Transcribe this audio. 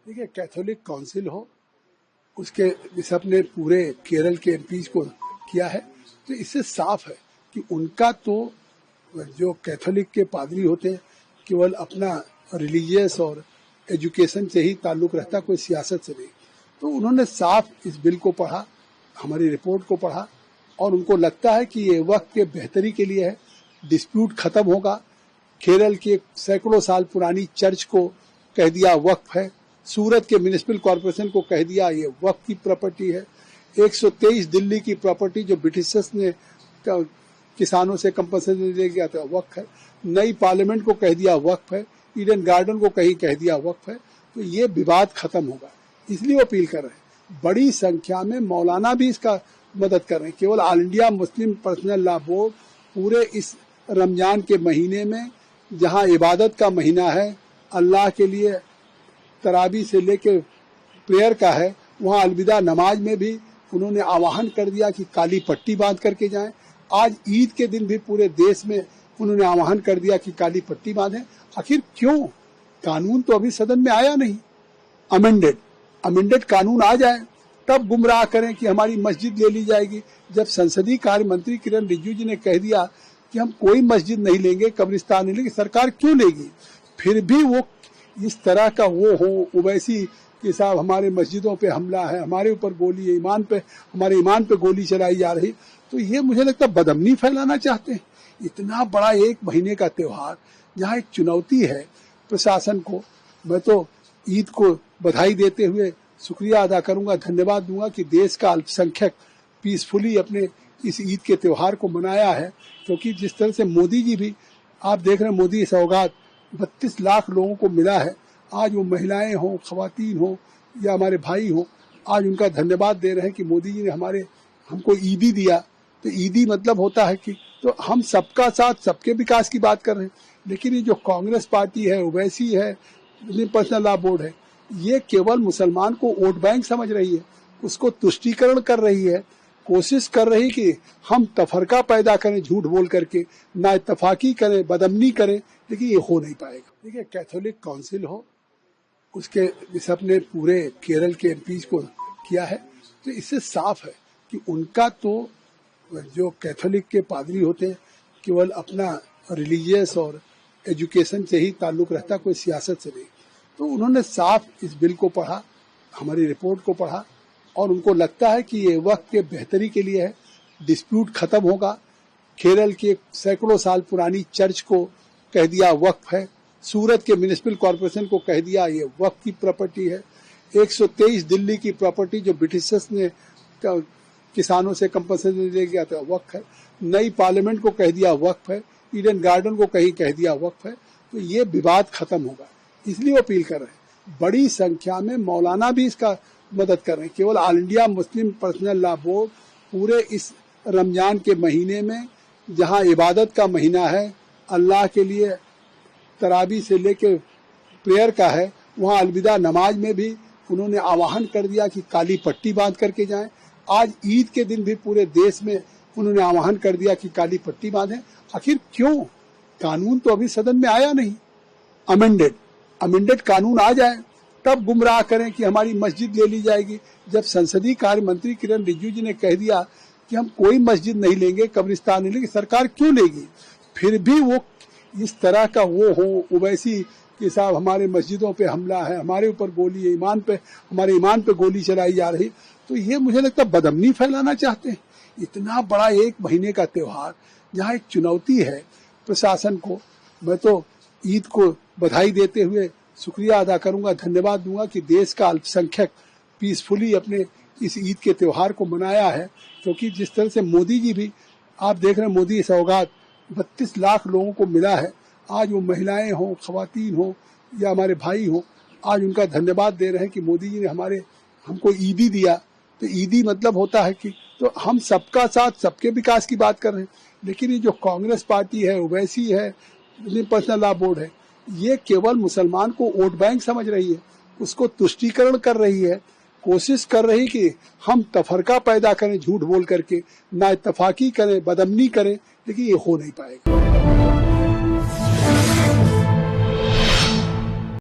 देखिए, Catholic council हो, उसके बिशप ने पूरे केरल के एमपीज को किया है, तो इससे साफ है कि उनका तो जो कैथोलिक के पादरी होते हैं केवल अपना रिलीजियस और एजुकेशन से ही ताल्लुक रहता, कोई सियासत से नहीं। तो उन्होंने साफ इस बिल को पढ़ा, हमारी रिपोर्ट को पढ़ा, और उनको लगता है कि ये वक्त के बेहतरी के लिए है, डिस्प्यूट खत्म होगा। केरल की सैकड़ों साल पुरानी चर्च को कह दिया वक्फ है, सूरत के म्युनिसिपल कॉरपोरेशन को कह दिया ये वक्फ की प्रॉपर्टी है। 123 दिल्ली की प्रॉपर्टी जो ब्रिटिशर्स ने किसानों से कंपनसेशन ले गया था वक्फ है। नई पार्लियामेंट को कह दिया वक्फ है, ईडन गार्डन को कहीं कह दिया वक्फ है। तो ये विवाद खत्म होगा, इसलिए वो अपील कर रहे हैं। बड़ी संख्या में मौलाना भी इसका मदद कर रहे हैं। केवल all India Muslim personal law board पूरे इस रमजान के महीने में, जहां इबादत का महीना है, अल्लाह के लिए तरावी से लेके प्रेयर का है, वहाँ अलविदा नमाज में भी उन्होंने आह्वान कर दिया कि काली पट्टी बांध करके जाएं। आज ईद के दिन भी पूरे देश में उन्होंने आह्वान कर दिया कि काली पट्टी बांधें। आखिर क्यों? कानून तो अभी सदन में आया नहीं, अमेंडेड कानून आ जाए तब गुमराह करें कि हमारी मस्जिद ले ली जाएगी। जब संसदीय कार्य मंत्री किरण रिजिजू जी ने कह दिया कि हम कोई मस्जिद नहीं लेंगे, कब्रिस्तान नहीं लेंगे, सरकार क्यों लेगी? फिर भी वो इस तरह का वो हो ओवैसी कि साहब हमारे मस्जिदों पे हमला है, हमारे ऊपर गोली है, हमारे ईमान पे गोली चलाई जा रही, तो ये मुझे लगता है बदअमनी फैलाना चाहते हैं। इतना बड़ा एक महीने का त्योहार जहाँ एक चुनौती है प्रशासन को, मैं तो ईद को बधाई देते हुए शुक्रिया अदा करूंगा, धन्यवाद दूंगा कि देश का अल्पसंख्यक पीसफुली अपने इस ईद के त्योहार को मनाया है। क्योंकि जिस तरह से मोदी जी भी, आप देख रहे हैं, मोदी सौगात 32 लाख लोगों को मिला है। आज वो महिलाएं हों, खवातीन हों या हमारे भाई हों, आज उनका धन्यवाद दे रहे हैं कि मोदी जी ने हमको ईदी दिया। तो ईदी मतलब होता है कि तो हम सबका साथ, सबके विकास की बात कर रहे हैं। लेकिन ये जो कांग्रेस पार्टी है, ओवैसी है, पर्सनल लॉ बोर्ड है, ये केवल मुसलमान को वोट बैंक समझ रही है, उसको तुष्टीकरण कर रही है, कोशिश कर रही कि हम तफरका पैदा करें झूठ बोल करके, ना इत्तफाकी करें, बदअमनी करें, लेकिन ये हो नहीं पाएगा। देखिए, कैथोलिक काउंसिल हो, उसके बिशप ने पूरे केरल के एमपीज को किया है, तो इससे साफ है कि उनका तो जो कैथोलिक के पादरी होते हैं केवल अपना रिलीजियस और एजुकेशन से ही ताल्लुक रहता, कोई सियासत से नहीं। तो उन्होंने साफ इस बिल को पढ़ा, हमारी रिपोर्ट को पढ़ा, और उनको लगता है कि ये वक्त के बेहतरी के लिए है, डिस्प्यूट खत्म होगा। केरल की सैकड़ों साल पुरानी चर्च को कह दिया वक्फ है, सूरत के म्युनिसिपल कॉरपोरेशन को कह दिया ये वक्फ की प्रॉपर्टी है। 123 दिल्ली की प्रॉपर्टी जो ब्रिटिशर्स ने किसानों से कंपनसेशन ले गया था वक्फ है। नई पार्लियामेंट को कह दिया वक्फ है, ईडन गार्डन को कहीं कह दिया वक्फ है। तो ये विवाद खत्म होगा, इसलिए वो अपील कर रहे हैं। बड़ी संख्या में मौलाना भी इसका मदद कर रहे हैं। केवल all India Muslim personal law board पूरे इस रमजान के महीने में, जहां इबादत का महीना है, अल्लाह के लिए तरावी से लेके प्रेयर का है, वहाँ अलविदा नमाज में भी उन्होंने आह्वान कर दिया कि काली पट्टी बांध करके जाएं। आज ईद के दिन भी पूरे देश में उन्होंने आह्वान कर दिया कि काली पट्टी बांधें। आखिर क्यों? कानून तो अभी सदन में आया नहीं, अमेंडेड कानून आ जाए तब गुमराह करें कि हमारी मस्जिद ले ली जाएगी। जब संसदीय कार्य मंत्री किरण रिजिजू जी ने कह दिया कि हम कोई मस्जिद नहीं लेंगे, कब्रिस्तान नहीं लेंगे, सरकार क्यों लेगी? फिर भी वो इस तरह का वो हो ओवैसी कि साहब हमारे मस्जिदों पे हमला है, हमारे ऊपर गोली है, हमारे ईमान पे गोली चलाई जा रही, तो ये मुझे लगता है बदअमनी फैलाना चाहते हैं। इतना बड़ा एक महीने का त्योहार जहाँ एक चुनौती है प्रशासन को, मैं तो ईद को बधाई देते हुए शुक्रिया अदा करूंगा, धन्यवाद दूंगा कि देश का अल्पसंख्यक पीसफुली अपने इस ईद के त्योहार को मनाया है। क्योंकि जिस तरह से मोदी जी भी, आप देख रहे हैं, मोदी सौगात 32 लाख लोगों को मिला है। आज वो महिलाएं हों, खवातीन हों या हमारे भाई हों, आज उनका धन्यवाद दे रहे हैं कि मोदी जी ने हमको ईदी दिया। तो ईदी मतलब होता है कि तो हम सबका साथ, सबके विकास की बात कर रहे हैं। लेकिन ये जो कांग्रेस पार्टी है, ओवैसी है, पर्सनल लॉ बोर्ड है, ये केवल मुसलमान को वोट बैंक समझ रही है, उसको तुष्टीकरण कर रही है, कोशिश कर रही कि हम तफरका पैदा करें झूठ बोल करके, ना इत्तफाकी करें, बदअमनी करें, लेकिन ये हो नहीं पाएगा।